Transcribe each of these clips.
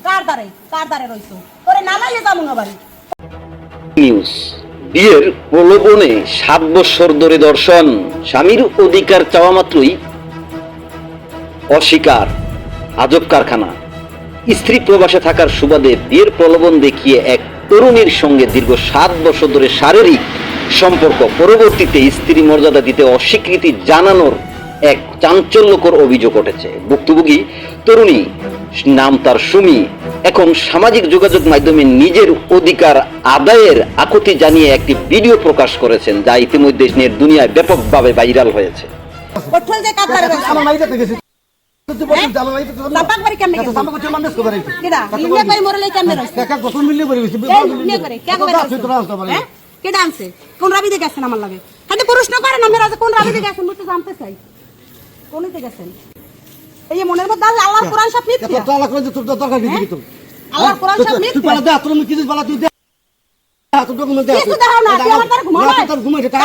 কার দ্বারে রইছো তোরে না লাইলে যাবো না বাড়ি। নিউজ বিয়ের প্রলোভনে 7 বছর ধরে দর্শন, স্বামীর অধিকার চাওয়া মাত্রই অস্বীকার, আজব কারখানা। স্ত্রী প্রবাসে থাকার সুবাদে বিয়ের প্রলোভন দেখিয়ে এক তরুণীর সঙ্গে দীর্ঘ 7 বছর ধরে শারীরিক সম্পর্ক, পরবর্তীতে স্ত্রী মর্যাদা দিতে অস্বীকৃতি জানানোর এক চাঞ্চল্যকর অভিযোগ উঠেছে। ভুক্তভোগী তরুণী, নাম তার সুমি, এখন সামাজিক যোগাযোগ মাধ্যমে নিজের অধিকার আদায়ের আকুতি জানিয়ে একটি ভিডিও প্রকাশ করেছেন, যা ইতিমধ্যে নেট দুনিয়ায় ব্যাপকভাবে ভাইরাল হয়েছে। কঠোর যে কার দ্বারে রইছো আমার মাইতে গেছে লাপাক বাড়ি কেমনে গেছে সামনে করতে মানুষ করে রাখছে কেডা ইন্ডিয়া করে মরলে কেমনে রইছো টাকা কত মিললে পড়ে গেছে ইন্ডিয়া করে কে করে হ্যাঁ কেডা আনছে কোন রাবিতে গেছেন আমার লাগে খালি প্রশ্ন করেন আমি রাজা কোন রাবিতে গেছেন বুঝতে জানতে চাই কোনতে গেছেন এই মনের মধ্যে আল্লাহর কোরআন সব মিথ্যা এত আলাদা করে তোর দরকার কি তোর আল্লাহর কোরআন সব তুই মিথ্যা পালা দে তোর কি কিছু পালা তুই দে তোর ডকুমেন্ট দে কিছু দাও না তুই আমার দ্বারা ঘুমাও না তোর ঘুমাই টাকা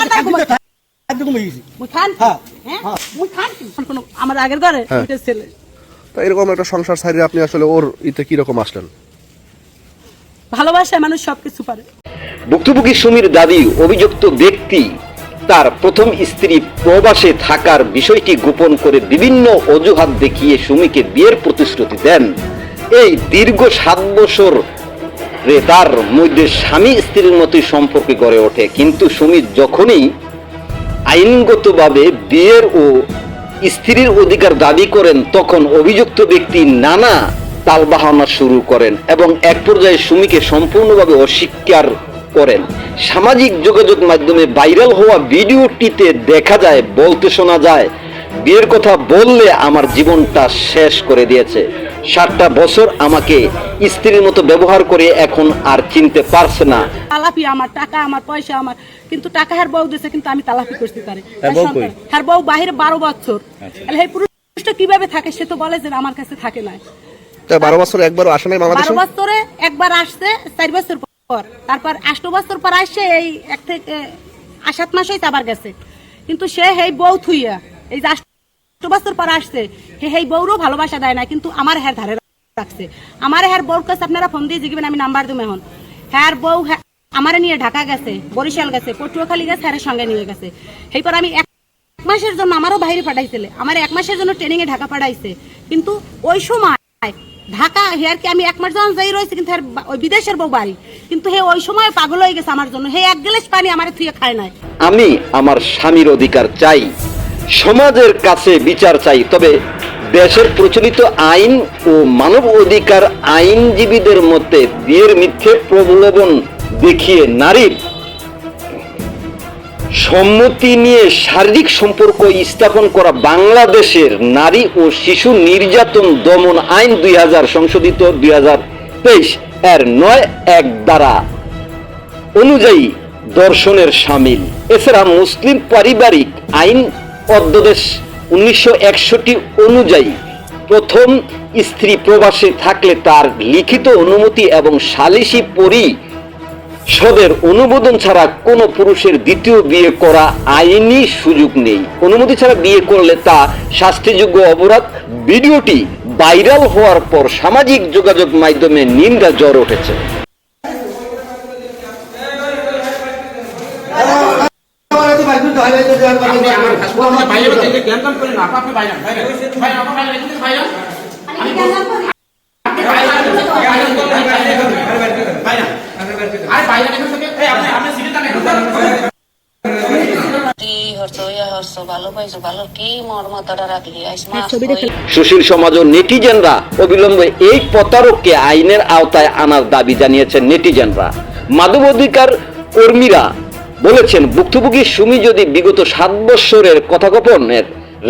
খাদ্য ঘুমাই গেছি মুই খান হ্যাঁ হ্যাঁ মুই খান কোন আমার আগের ঘরে দুটো ছেলে তো এরকম একটা সংসার ছাড়িয়ে আপনি আসলে ওর ইতে কি রকম আসলেন? ভালোবাসায় মানুষ সবকিছু পারে। ভুক্তভোগী সুমির দাবি, অভিযুক্ত ব্যক্তি তার প্রথম স্ত্রী প্রবাসে থাকার বিষয়টি গোপন করে বিভিন্ন অজুহাত দেখিয়ে সুমিকে বিয়ের প্রতিশ্রুতি দেন। এই দীর্ঘ 7 বছর তার মধ্যে স্বামী স্ত্রীর মতোই সম্পর্ক গড়ে ওঠে, কিন্তু সুমি যখনই আইনগতভাবে বিয়ের ও স্ত্রীর অধিকার দাবি করেন, তখন অভিযুক্ত ব্যক্তি নানা তালবাহানা শুরু করেন এবং এক পর্যায়ে সুমিকে সম্পূর্ণভাবে অস্বীকার করেন। সামাজিক যোগাযোগ মাধ্যমে ভাইরাল হওয়া ভিডিওটিতে দেখা যায়, বলতে শোনা যায়, বিয়ের কথা বললে আমার জীবনটা শেষ করে দিয়েছে। 7টা বছর আমাকে স্ত্রীর মতো ব্যবহার করে এখন আর চিনতে পারছে না। তালাপি আমার টাকা আমার পয়সা আমার, কিন্তু টাকা হার বউ দিয়েছে কিন্তু আমি তালাপি করতে পারি। হার বউ বাহিরে 12 বছর, এই পুরুষটা কিভাবে থাকে সে তো বলে যে আমার কাছে থাকে না। তা 12 বছর একবারও আসে নাই বাংলাদেশে? 12 বছরে একবার আসছে 4 বছর পর, তারপর 8 বছর পর আসছে, এই 1 থেকে 7 মাস হইতে আবার গেছে। কিন্তু সে হেই বউ থুইয়া এই যে 8 বছর পর আসছে, হেই বউরও ভালোবাসা দেয় না, কিন্তু আমার হ্যার ধারে রাখছে। আমার হ্যার বউর কাছে আপনারা ফোন দিয়ে জিগবেন, আমি নাম্বার দেবো এখন। হ্যার বউ আমারে নিয়ে ঢাকা গেছে, বরিশাল গেছে, পটুয়াখালী গেছে, হ্যারের সঙ্গে নিয়ে গেছে। এরপর আমি 1 মাসের জন্য আমারও বাইরে পাঠাইছিলে, আমার 1 মাসের জন্য ট্রেনিং এ ঢাকা পাঠাইছে। কিন্তু ওই সময় ঢাকা হেয়ারকে আমি 1 মাস যখন যাই রয়েছে, কিন্তু ওই বিদেশের বউ বাড়ি, কিন্তু হে ওই সময় পাগল হয়ে গেছে আমার জন্য। হে 1 গ্লাস পানি আমার থুয়ে খায় নাই। আমি আমার স্বামীর অধিকার চাই, সমাজের কাছে বিচার চাই, তবে দেশের প্রচলিত আইন ও মানব অধিকার আইনজীবীদের মতে বিয়ের মিথ্যে প্রলোভন দেখিয়ে নারীর সম্মতি নিয়ে শারীরিক সম্পর্ক স্থাপন করা বাংলাদেশের নারী ও শিশু নির্যাতন দমন আইন 2000 সংশোধিত 2023 এর 9(1) ধারা অনুযায়ী দর্শনের শামিল। এছাড়া মুসলিম পারিবারিক আইন অধ্যাদেশ 1961 অনুযায়ী প্রথম স্ত্রী প্রবাসে থাকলে তার লিখিত অনুমতি এবং সালিসি পরিষদের অনুমোদন ছাড়া কোনো পুরুষের দ্বিতীয় বিয়ে করা আইনি সুযোগ নেই। অনুমতি ছাড়া বিয়ে করলে তা শাস্তিযোগ্য অপরাধ। ভিডিওটি ভাইরাল হওয়ার পর সামাজিক যোগাযোগ মাধ্যমে নিন্দা জ্বর উঠেছে। সুশীল সমাজ ও নেটিজেনরা অবিলম্বে এই প্রতারককে আইনের আওতায় আনার দাবি জানিয়েছেন নেটিজেনরা। মানবাধিকার কর্মীরা বলেছেন, ভুক্তভোগী সুমি যদি বিগত 7 বছরের কথোপকথনের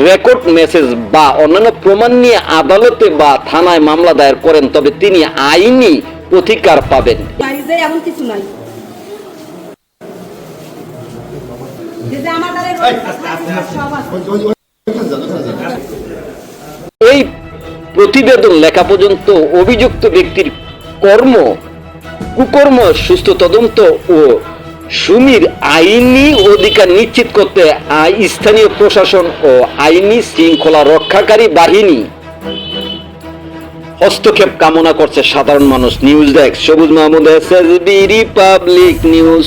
রেকর্ড মেসেজ বা অন্যান্য প্রমাণ নিয়ে আদালতে বা থানায় মামলা দায়ের করেন, তবে তিনি আইনি প্রতিকার পাবেন। এমন কিছু নাই এই প্রতিবেদন লেখা পর্যন্ত অভিযুক্ত ব্যক্তির কুকর্ম সুস্থ তদন্ত ও সুমির আইনি অধিকার নিশ্চিত করতে স্থানীয় প্রশাসন ও আইনি শৃঙ্খলা রক্ষাকারী বাহিনী হস্তক্ষেপ কামনা করছে সাধারণ মানুষ। নিউজ ডেস্ক, সবুজ মাহমুদ, এসএসবি, রিপাবলিক নিউজ।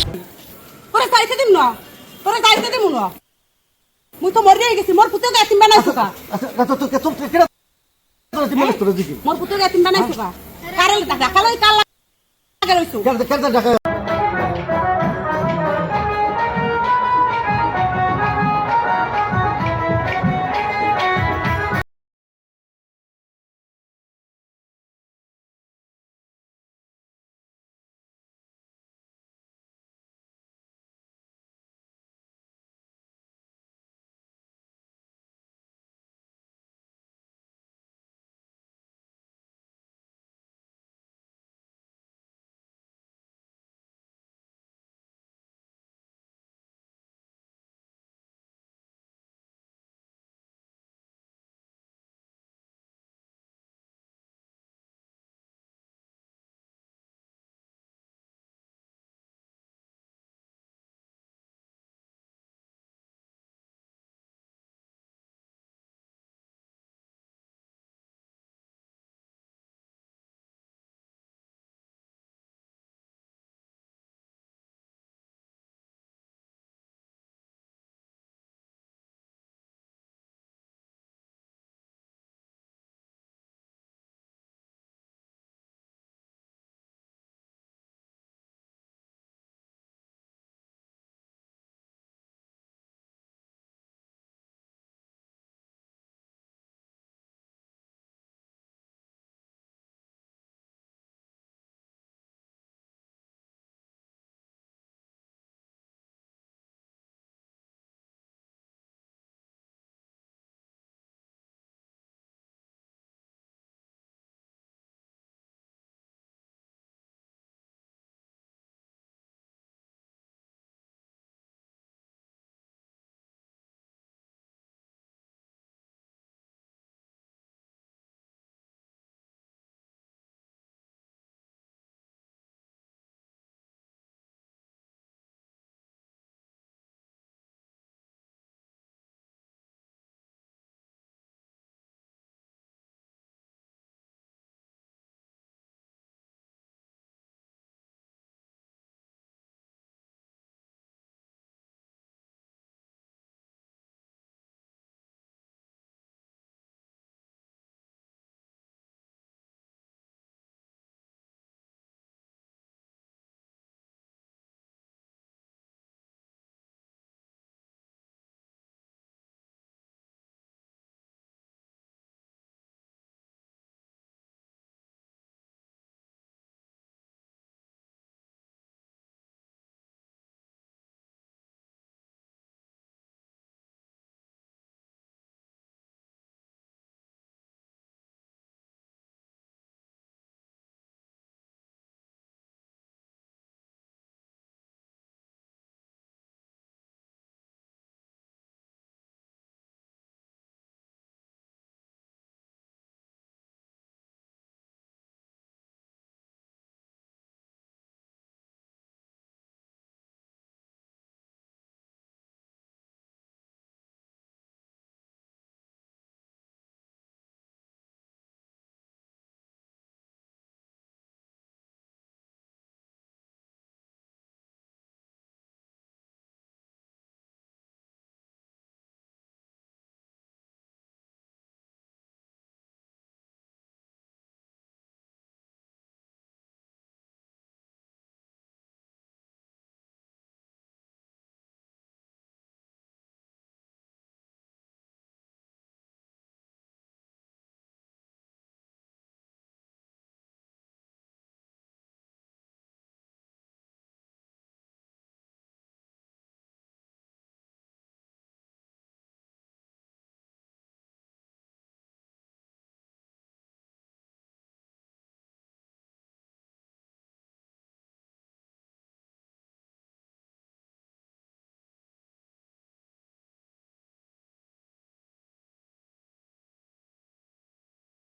তোরে যাইতে দিম না, তোরে যাইতে দিম না। মুই তো মরিয়ে গেছি, মোর পুতকে এতিম বানাইছো কা? আচ্ছা তো কে তোর কেডা তোর মানে তোর দিকে মোর পুতকে এতিম বানাইছো কা? কারে ঢাকা লই কাল লাগে রইছো। কেডা ঢাকা